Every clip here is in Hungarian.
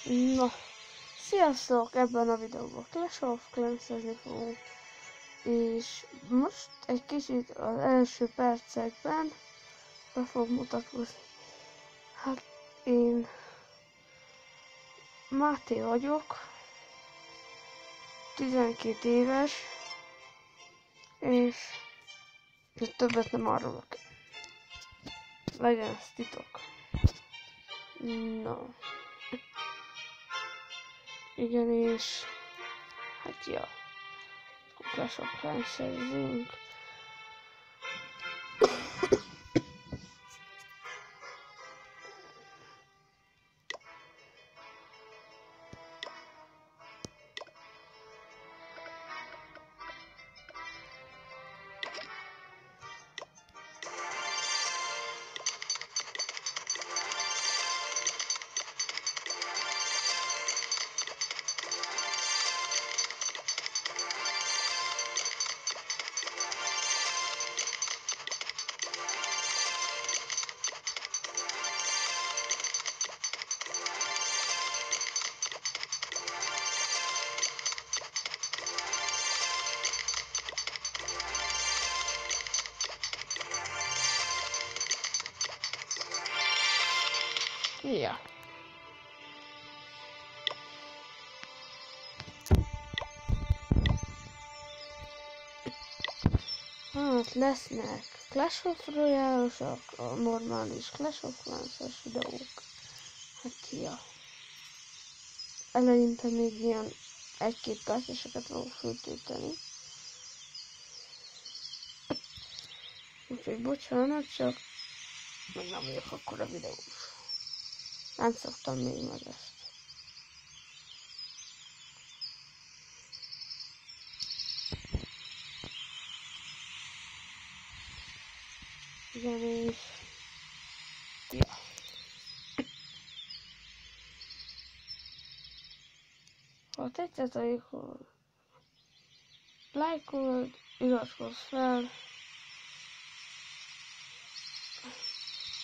Na, sziasztok! Ebben a videóban Clash of Clans-ezni fogunk. És most egy kicsit az első percekben be fog mutatkozni. Hát én Máté vagyok, 12 éves, és többet nem árulok. Legyen ez titok. No. Igen, és hát ja, Clash of Clans-ezzünk. Ja. Hát lesznek Clash of Royale-osak, a normális Clash of Clans-es videók. Hát ja. Eleinte még ilyen egy-két perceseket fogok föltölteni. Úgyhogy bocsánat, csak még nem vagyok akkor a videós. Nem szoktam még meg ezt. Igen, és ja. Ha tetszett, akkor lájkold, iratkozz fel.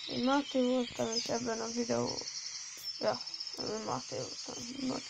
Én Máté voltam, és ebben a videó... Ja, én Máté voltam. Nagy